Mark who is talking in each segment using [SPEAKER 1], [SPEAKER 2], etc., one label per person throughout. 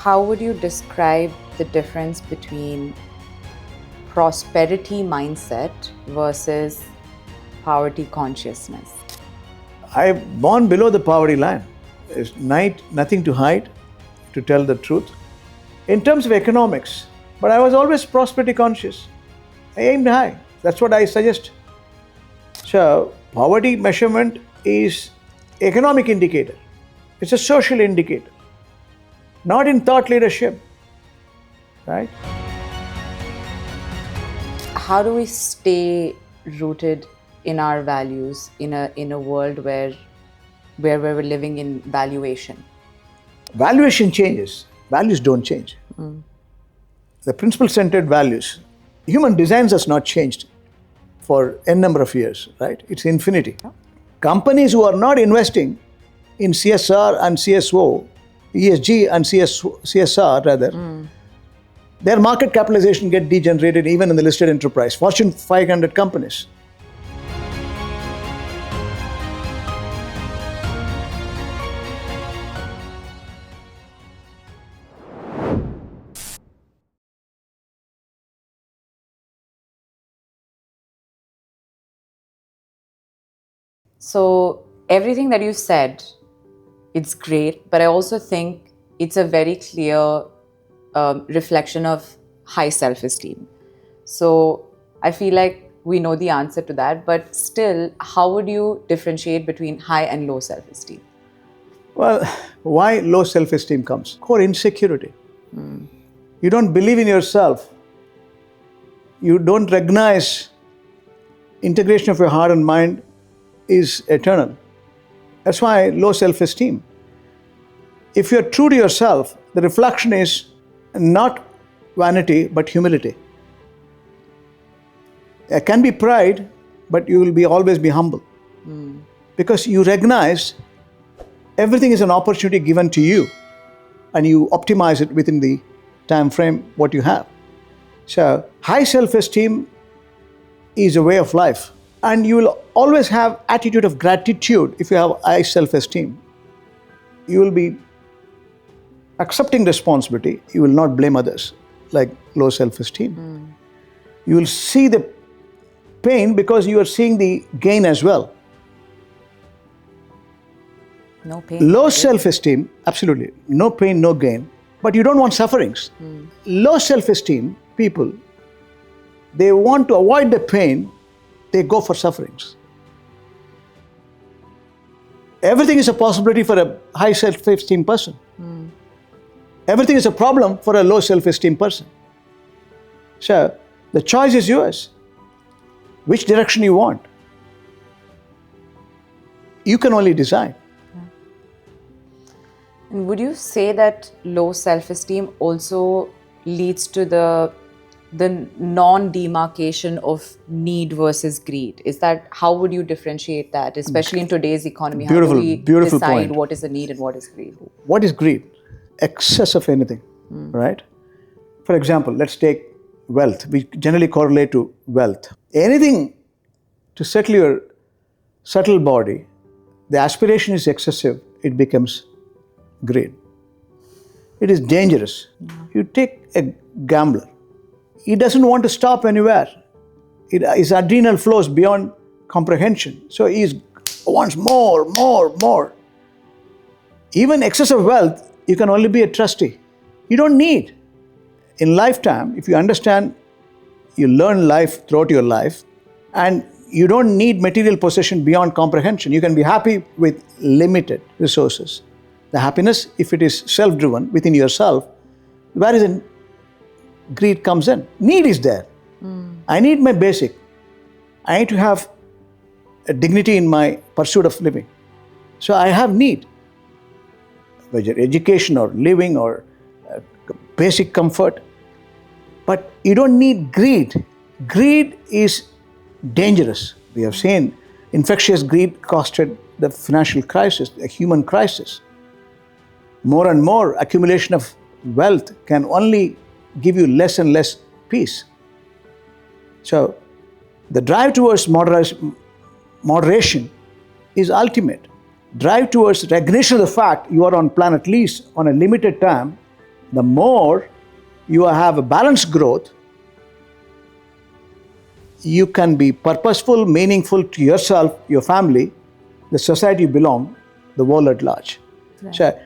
[SPEAKER 1] How would you describe the difference between prosperity mindset versus poverty consciousness?
[SPEAKER 2] I'm born below the poverty line. There's nothing to hide, to tell the truth. In terms of economics, but I was always prosperity conscious. I aimed high. That's what I suggest. So, poverty measurement is economic indicator. It's a social indicator, not in thought leadership, right?
[SPEAKER 1] How do we stay rooted in our values in a world where we're living in valuation?
[SPEAKER 2] Valuation changes. Values don't change. The principle-centered values, human designs has not changed for n number of years, right? It's infinity. Companies who are not investing in CSR and CSO, ESG and CSR rather, their market capitalization get degenerated even in the listed enterprise, Fortune 500 companies.
[SPEAKER 1] So everything that you said, it's great, but I also think it's a very clear reflection of high self-esteem. So I feel like we know the answer to that, but still, how would you differentiate between high and low self-esteem?
[SPEAKER 2] Well, why low self-esteem comes? Core insecurity. You don't believe in yourself. You don't recognize integration of your heart and mind is eternal. That's why low self-esteem. If you're true to yourself, the reflection is not vanity, but humility. There can be pride, but you will always be humble. Because you recognize everything is an opportunity given to you and you optimize it within the time frame what you have. So high self-esteem is a way of life. And you will always have attitude of gratitude if you have high self-esteem. You will be accepting responsibility. You will not blame others like low self-esteem. You will see the pain because you are seeing the gain as well.
[SPEAKER 1] No pain.
[SPEAKER 2] Low self-esteem, absolutely. No pain, no gain. But you don't want sufferings. Low self-esteem people, they want to avoid the pain, they go for sufferings. Everything is a possibility for a high self-esteem person. Everything is a problem for a low self-esteem person. So, the choice is yours. Which direction you want. You can only decide.
[SPEAKER 1] And would you say that low self-esteem also leads to the non-demarcation of need versus greed? Is that, how would you differentiate that, especially in today's economy? How do we
[SPEAKER 2] beautiful
[SPEAKER 1] decide
[SPEAKER 2] point.
[SPEAKER 1] what is the need and what is greed?
[SPEAKER 2] What is greed? Excess of anything, right? For example, let's take wealth. We generally correlate to wealth. Anything to settle your subtle body, the aspiration is excessive, it becomes greed. It is dangerous. You take a gambler. He doesn't want to stop anywhere. His adrenal flows beyond comprehension. So he wants more, more, more. Even excessive wealth, you can only be a trustee. You don't need. In lifetime, if you understand, you learn life throughout your life, and you don't need material possession beyond comprehension. You can be happy with limited resources. The happiness, if it is self-driven within yourself, where is greed comes in? Need is there. I need my basic. I need to have a dignity in my pursuit of living. So I have need, whether education or living or basic comfort. But you don't need greed. Greed is dangerous. We have seen infectious greed costed the financial crisis, a human crisis. More and more accumulation of wealth can only give you less and less peace. So the drive towards moderation is ultimate. Drive towards recognition of the fact you are on planet lease on a limited time The more you have a balanced growth, you can be purposeful, meaningful to yourself, your family, the society you belong, the world at large.
[SPEAKER 1] Right.
[SPEAKER 2] So,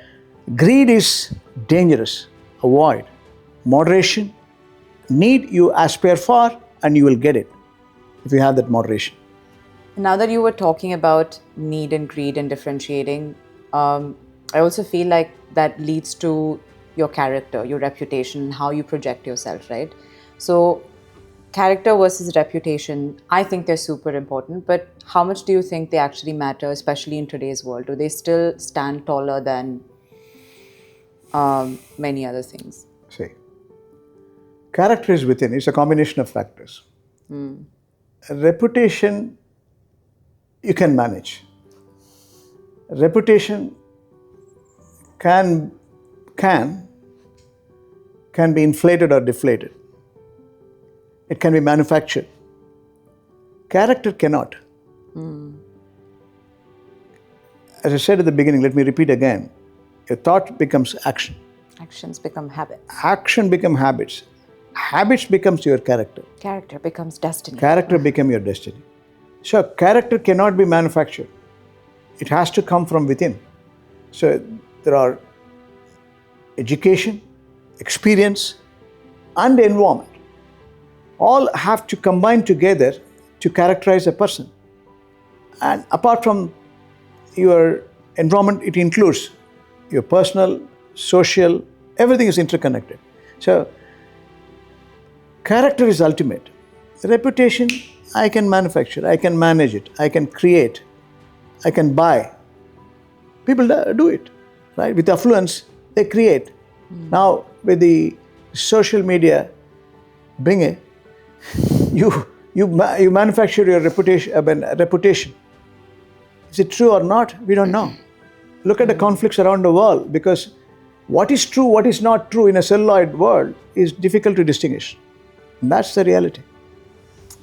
[SPEAKER 2] greed is dangerous. Avoid. Moderation, need you aspire for, and you will get it if you have that moderation.
[SPEAKER 1] Now that you were talking about need and greed and differentiating, I also feel like that leads to your character, your reputation, how you project yourself, right? So, character versus reputation, I think they're super important, but how much do you think they actually matter, especially in today's world? Do they still stand taller than many other things?
[SPEAKER 2] See, character is within, it's a combination of factors. Reputation, you can manage. Reputation can be inflated or deflated. It can be manufactured. Character cannot. As I said at the beginning, let me repeat again. A thought becomes action.
[SPEAKER 1] Actions become habits.
[SPEAKER 2] Action becomes habits. Habits becomes your character.
[SPEAKER 1] Character becomes destiny.
[SPEAKER 2] Character becomes your destiny. So character cannot be manufactured. It has to come from within. So there are education, experience, and environment. All have to combine together to characterize a person. And apart from your environment, it includes your personal, social, everything is interconnected. So character is ultimate. Reputation, I can manufacture, I can manage it, I can create, I can buy. People do it, right? With affluence, they create. Now, with the social media, bring it, you manufacture your reputation. Is it true or not? We don't know. Look at the conflicts around the world, because what is true, what is not true in a celluloid world is difficult to distinguish. And that's the reality.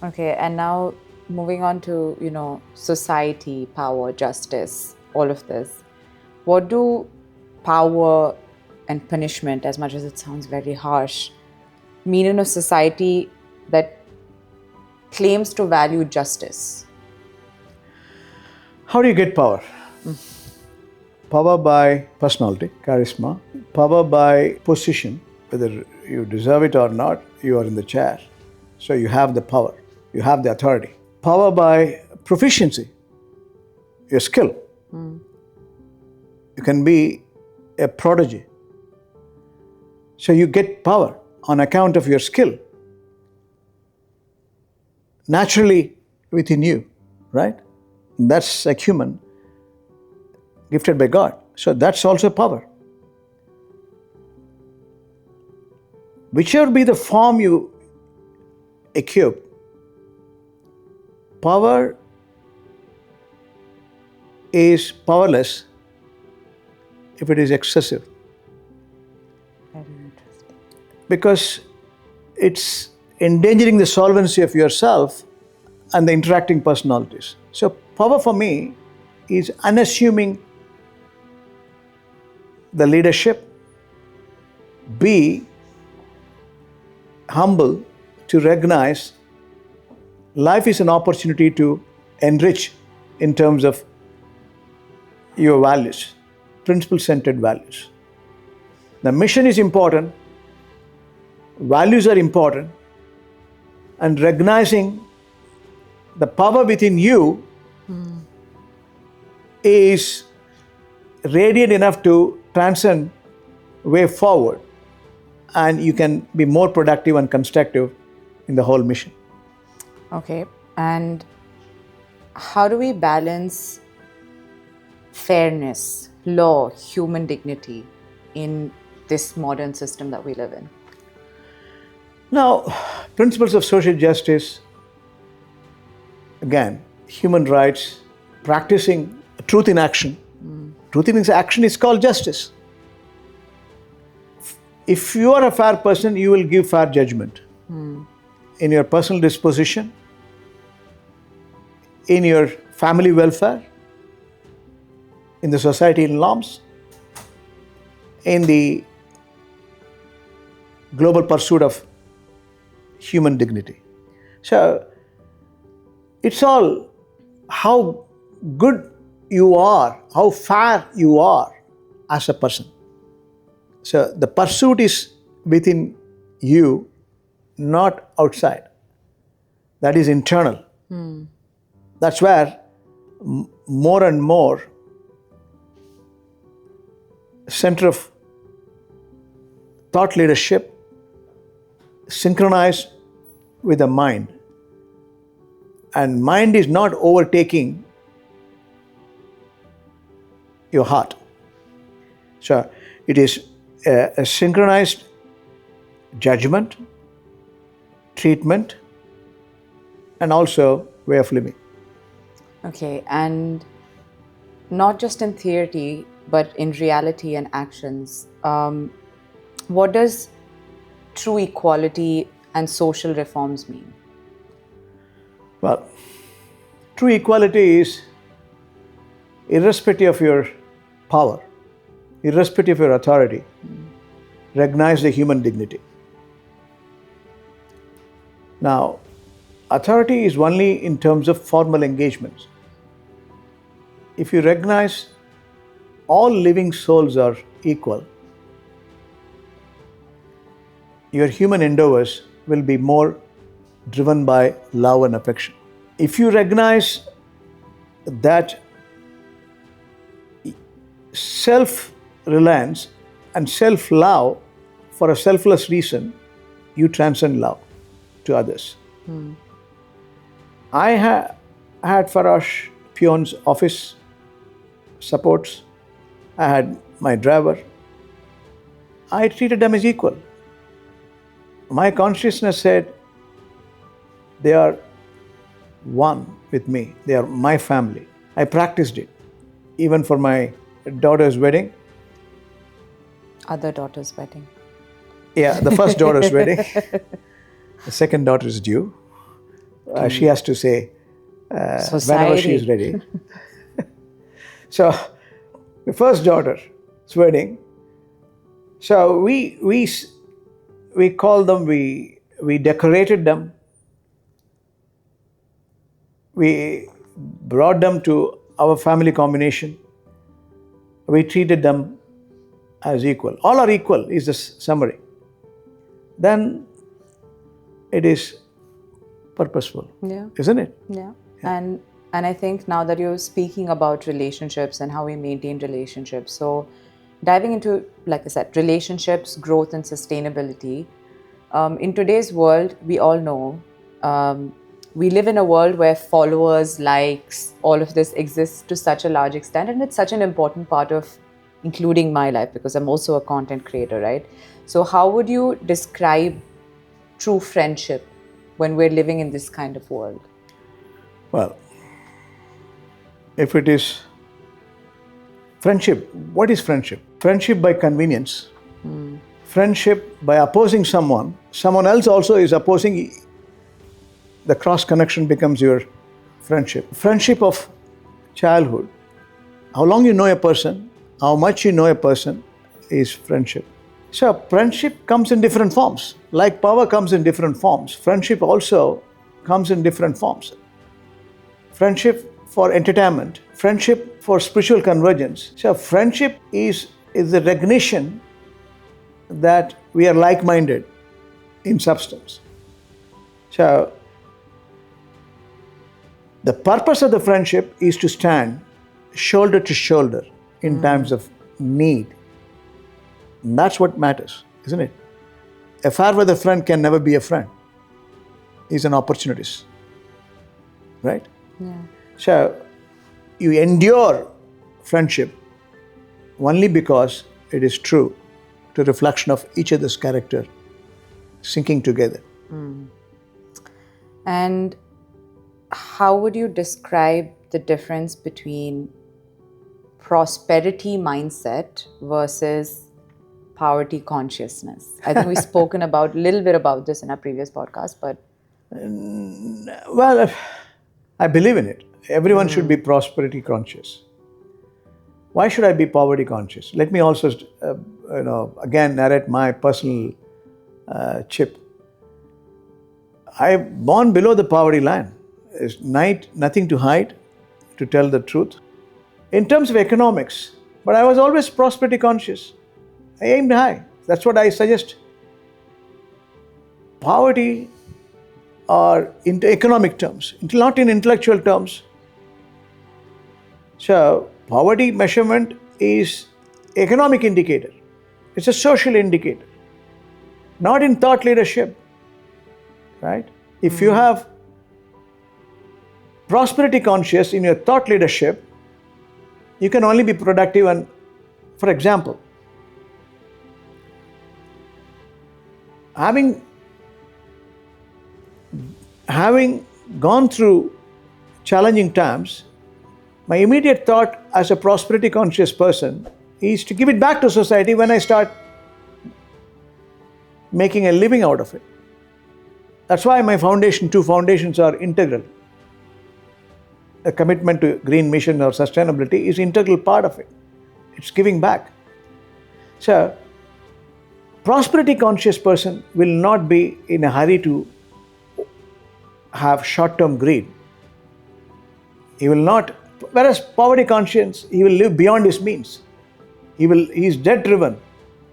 [SPEAKER 1] Okay, and now moving on to, society, power, justice, all of this. What do power and punishment, as much as it sounds very harsh, mean in a society that claims to value justice?
[SPEAKER 2] How do you get power? Power by personality, charisma. Power by position, whether you deserve it or not, you are in the chair. So you have the power, you have the authority. Power by proficiency, your skill. You can be a prodigy. So you get power on account of your skill. Naturally within you, right? That's a human gifted by God. So that's also power. Whichever be the form you equip, power is powerless if it is excessive.
[SPEAKER 1] Very interesting.
[SPEAKER 2] Because it's endangering the solvency of yourself and the interacting personalities. So power for me is unassuming the leadership, be humble to recognize life is an opportunity to enrich in terms of your values, principle-centered values. The mission is important, values are important, and recognizing the power within you is radiant enough to transcend way forward, and you can be more productive and constructive in the whole mission.
[SPEAKER 1] Okay, and how do we balance fairness, law, human dignity in this modern system that we live in?
[SPEAKER 2] Now, principles of social justice, again, human rights, practicing truth in action. Truth in action is called justice. If you are a fair person, you will give fair judgment in your personal disposition, in your family welfare, in the society norms, in the global pursuit of human dignity. So it's all how good you are, how far you are as a person. So the pursuit is within you, not outside. That is internal. That's where more and more center of thought leadership synchronized with the mind. And mind is not overtaking your heart. So it is a synchronized judgment, treatment, and also way of living.
[SPEAKER 1] Okay, and not just in theory, but in reality and actions. What does true equality and social reforms mean?
[SPEAKER 2] Well, true equality is irrespective of your power, irrespective of your authority, recognize the human dignity. Now, authority is only in terms of formal engagements. If you recognize all living souls are equal, your human endeavors will be more driven by love and affection. If you recognize that self-reliance and self-love for a selfless reason, you transcend love to others. I had Farash Pion's office supports. I had my driver. I treated them as equal. My consciousness said, they are one with me. They are my family. I practiced it. Even for my daughter's wedding.
[SPEAKER 1] Other daughter's wedding.
[SPEAKER 2] Yeah, the first daughter's wedding. The second daughter is due. She has to say whenever she is ready. So, the first daughter's wedding. So we called them. We decorated them. We brought them to our family combination. We treated them as equal. All are equal is the summary. Then it is purposeful, isn't it?
[SPEAKER 1] Yeah. And I think now that you're speaking about relationships and how we maintain relationships, so diving into, like I said, relationships, growth, and sustainability. In today's world, we all know we live in a world where followers, likes, all of this exists to such a large extent, and it's such an important part of including my life because I'm also a content creator, right? So how would you describe true friendship when we're living in this kind of world?
[SPEAKER 2] Well, if it is friendship, what is friendship? Friendship by convenience. Friendship by opposing someone else also is opposing. The cross connection becomes your friendship. Friendship of childhood. How long you know a person, how much you know a person is friendship. So friendship comes in different forms. Like power comes in different forms, friendship also comes in different forms. Friendship for entertainment, friendship for spiritual convergence. So friendship is the recognition that we are like-minded in substance. So the purpose of the friendship is to stand shoulder to shoulder in times of need. And that's what matters, isn't it? A fair weather friend can never be a friend. He's an opportunist, right?
[SPEAKER 1] Yeah.
[SPEAKER 2] So you endure friendship only because it is true to reflection of each other's character syncing together.
[SPEAKER 1] And how would you describe the difference between prosperity mindset versus poverty consciousness? I think we've spoken about a little bit about this in our previous podcast, but...
[SPEAKER 2] Well, I believe in it. Everyone should be prosperity conscious. Why should I be poverty conscious? Let me also, again narrate my personal chip. I'm born below the poverty line. It's nothing to hide, to tell the truth. In terms of economics, but I was always prosperity conscious. I aimed high. That's what I suggest. Poverty or in economic terms, not in intellectual terms. So poverty measurement is economic indicator. It's a social indicator, not in thought leadership, right? If you have prosperity conscious in your thought leadership, you can only be productive. And for example, having gone through challenging times, my immediate thought as a prosperity conscious person is to give it back to society when I start making a living out of it. That's why my two foundations are integral. A commitment to green mission or sustainability is an integral part of it. It's giving back. So, prosperity conscious person will not be in a hurry to have short-term greed. He will not, whereas poverty conscious, he will live beyond his means. He is debt driven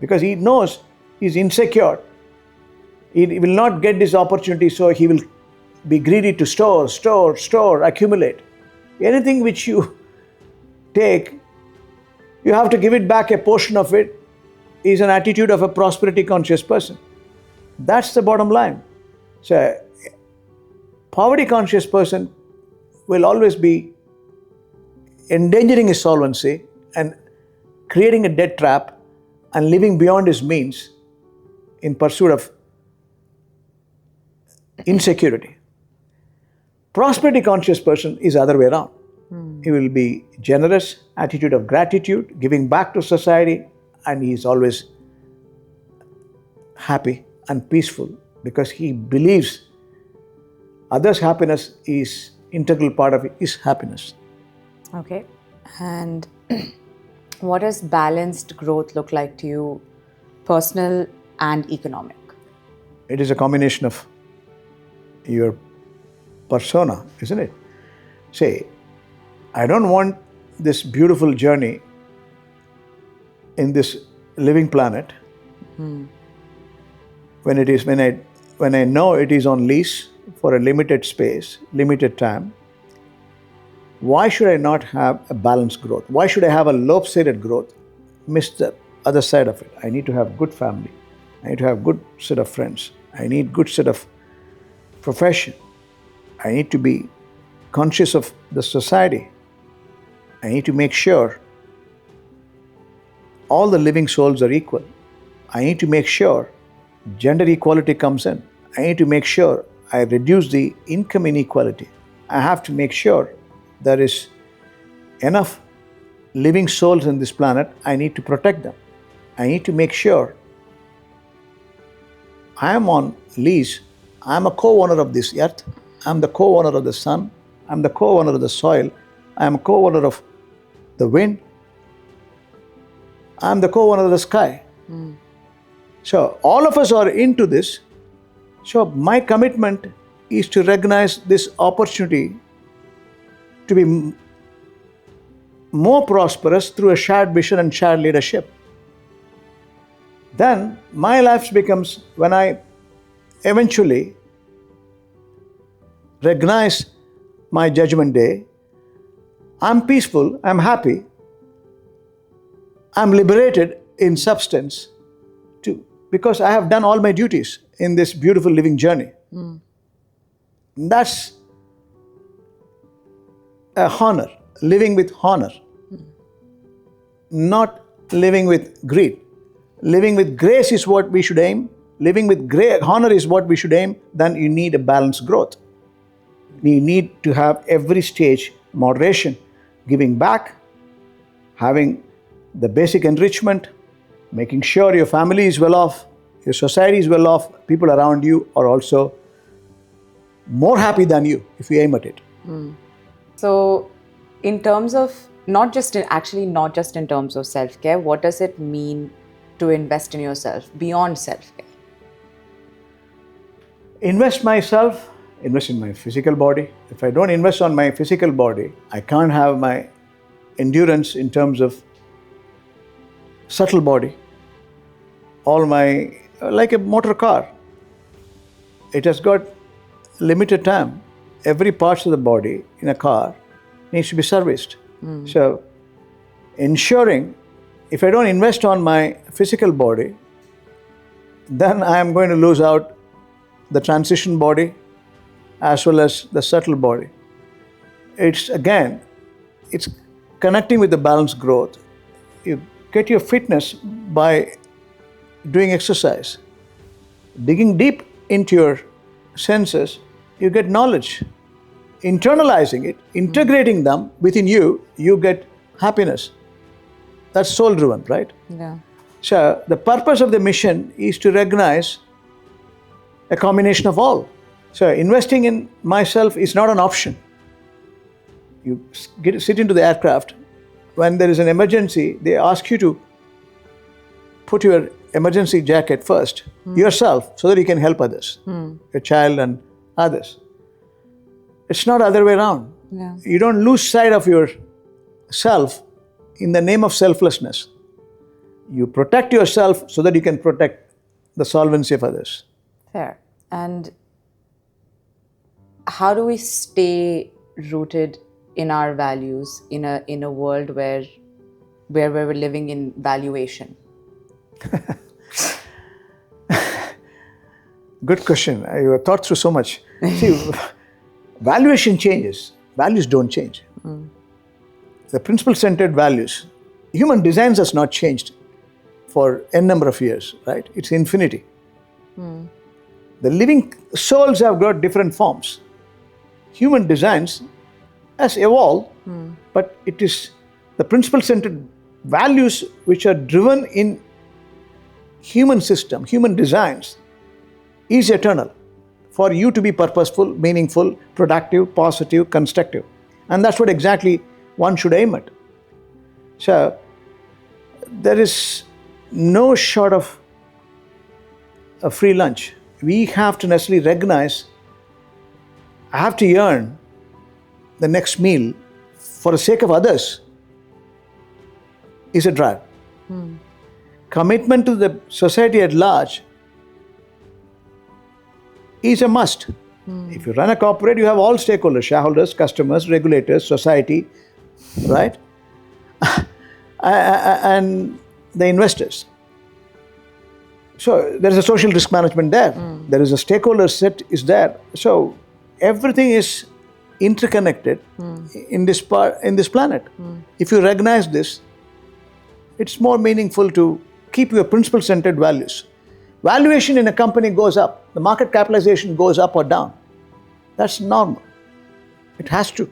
[SPEAKER 2] because he knows he's insecure. He will not get this opportunity, so he will be greedy to store, accumulate. Anything which you take, you have to give it back. A portion of it is an attitude of a prosperity conscious person. That's the bottom line. So, poverty conscious person will always be endangering his solvency and creating a debt trap and living beyond his means in pursuit of insecurity. Prosperity conscious person is the other way around. He will be generous, attitude of gratitude, giving back to society, and he is always happy and peaceful because he believes others' happiness is integral part of his happiness.
[SPEAKER 1] Okay. And what does balanced growth look like to you, personal and economic?
[SPEAKER 2] It is a combination of your persona, isn't it? Say, I don't want this beautiful journey in this living planet when I know it is on lease for a limited space, limited time. Why should I not have a balanced growth? Why should I have a lopsided growth? Miss the other side of it. I need to have good family. I need to have good set of friends. I need good set of profession. I need to be conscious of the society. I need to make sure all the living souls are equal. I need to make sure gender equality comes in. I need to make sure I reduce the income inequality. I have to make sure there is enough living souls in this planet. I need to protect them. I need to make sure I am on lease. I am a co-owner of this earth. I am the co-owner of the sun. I am the co-owner of the soil. I am a co-owner of the wind. I am the co-owner of the sky. So all of us are into this. So my commitment is to recognize this opportunity to be more prosperous through a shared vision and shared leadership. Then my life becomes, when I eventually recognize my judgment day, I'm peaceful, I'm happy, I'm liberated in substance because I have done all my duties in this beautiful living journey. That's a honor, living with honor, not living with greed. Living with grace is what we should aim. Living with honor is what we should aim. Then you need a balanced growth. You need to have every stage moderation, giving back, having the basic enrichment, making sure your family is well off, your society is well off, people around you are also more happy than you if you aim at it.
[SPEAKER 1] So, in terms of, not just in terms of self-care, what does it mean to invest in yourself beyond self-care?
[SPEAKER 2] invest in my physical body. If I don't invest on my physical body, I can't have my endurance in terms of subtle body. All my, like a motor car, it has got limited time. Every part of the body in a car needs to be serviced. So ensuring, if I don't invest on my physical body, then I am going to lose out the transition body as well as the subtle body. It's connecting with the balanced growth. You get your fitness by doing exercise. Digging deep into your senses, you get knowledge. Internalizing it, integrating them within you, you get happiness. That's soul driven, right?
[SPEAKER 1] Yeah.
[SPEAKER 2] So the purpose of the mission is to recognize a combination of all. So investing in myself is not an option. You sit into the aircraft. When there is an emergency, they ask you to put your emergency jacket first, yourself, so that you can help others, your child and others. It's not the other way around.
[SPEAKER 1] Yeah.
[SPEAKER 2] You don't lose sight of yourself in the name of selflessness. You protect yourself so that you can protect the solvency of others.
[SPEAKER 1] Fair. And how do we stay rooted in our values in a world where we're living in valuation?
[SPEAKER 2] Good question. You have thought through so much. See, valuation changes. Values don't change. The principle-centered values, human design has not changed for n number of years, right? It's infinity. The living souls have got different forms. Human designs has evolved, but it is the principle-centered values which are driven in human system, human designs, is eternal. For you to be purposeful, meaningful, productive, positive, constructive. And that's what exactly one should aim at. So, there is no short of a free lunch. We have to necessarily recognize, I have to earn the next meal for the sake of others is a drive. Commitment to the society at large is a must. If you run a corporate, you have all stakeholders, shareholders, customers, regulators, society, right? And the investors. So there is a social risk management there. There is a stakeholder set is there. So everything is interconnected in this planet. If you recognize this, it's more meaningful to keep your principle-centered values. Valuation in a company goes up. The market capitalization goes up or down. That's normal. It has to,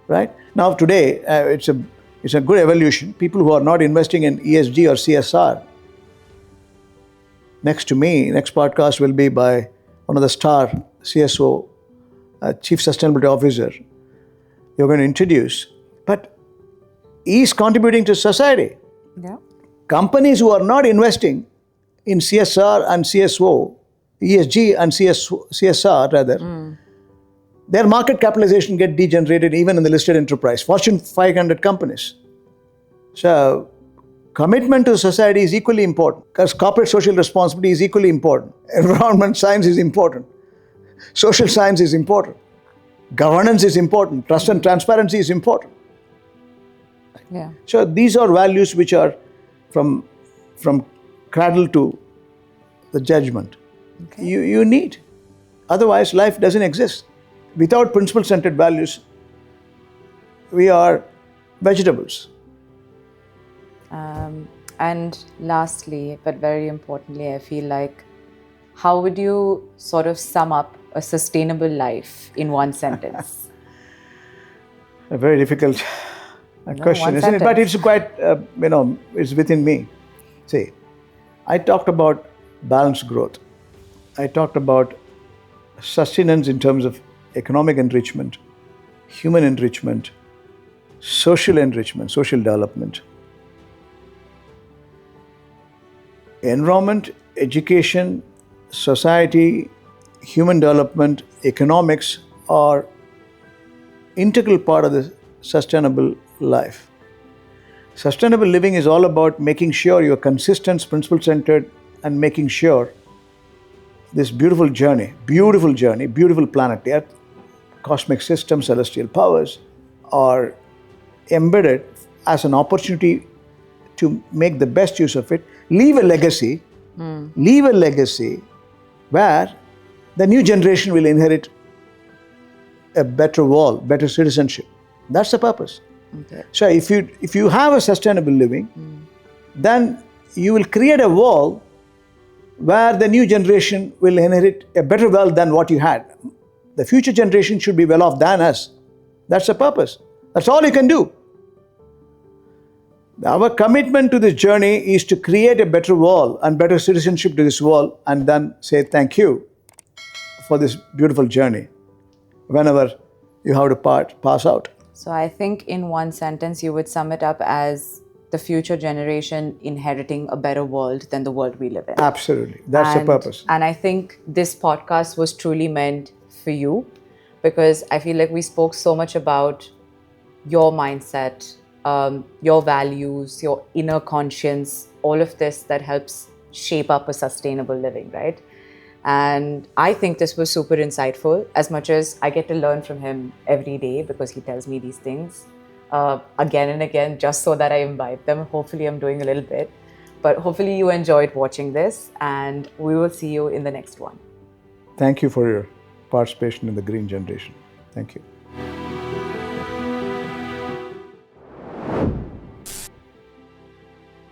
[SPEAKER 2] right? Now today, it's a good evolution. People who are not investing in ESG or CSR. Next to me, next podcast will be by one of the star CSO, Chief Sustainability Officer. You're going to introduce, but he's contributing to society.
[SPEAKER 1] Yeah.
[SPEAKER 2] Companies who are not investing in CSR and CSO, ESG and CSR rather, their market capitalization get degenerated even in the listed enterprise, Fortune 500 companies. So commitment to society is equally important because corporate social responsibility is equally important. Environment science is important. Social science is important. Governance is important. Trust and transparency is important.
[SPEAKER 1] Yeah.
[SPEAKER 2] So these are values which are from cradle to the judgment.
[SPEAKER 1] Okay.
[SPEAKER 2] You need. Otherwise, life doesn't exist. Without principle-centered values, we are vegetables.
[SPEAKER 1] And lastly, but very importantly, I feel like, how would you sort of sum up a sustainable life in one sentence?
[SPEAKER 2] A very difficult question, isn't it? But it's quite, it's within me. See, I talked about balanced growth. I talked about sustenance in terms of economic enrichment, human enrichment, social development. Environment, education, society, human development, economics are integral part of the sustainable life. Sustainable living is all about making sure you're consistent, principle-centered, and making sure this beautiful journey, beautiful planet Earth, cosmic systems, celestial powers are embedded as an opportunity to make the best use of it, leave a legacy where the new generation will inherit a better world, better citizenship. That's the purpose.
[SPEAKER 1] Okay.
[SPEAKER 2] So if you have a sustainable living, then you will create a world where the new generation will inherit a better wealth than what you had. The future generation should be well off than us. That's the purpose. That's all you can do. Our commitment to this journey is to create a better world and better citizenship to this world, and then say thank you for this beautiful journey whenever you have to pass out.
[SPEAKER 1] So I think in one sentence, you would sum it up as the future generation inheriting a better world than the world we live in.
[SPEAKER 2] Absolutely. That's the purpose.
[SPEAKER 1] And I think this podcast was truly meant for you, because I feel like we spoke so much about your mindset, your values, your inner conscience, all of this that helps shape up a sustainable living, right? And I think this was super insightful, as much as I get to learn from him every day because he tells me these things again and again, just so that I imbibe them. Hopefully I'm doing a little bit, but hopefully you enjoyed watching this, and we will see you in the next one.
[SPEAKER 2] Thank you for your participation in the green generation. Thank you.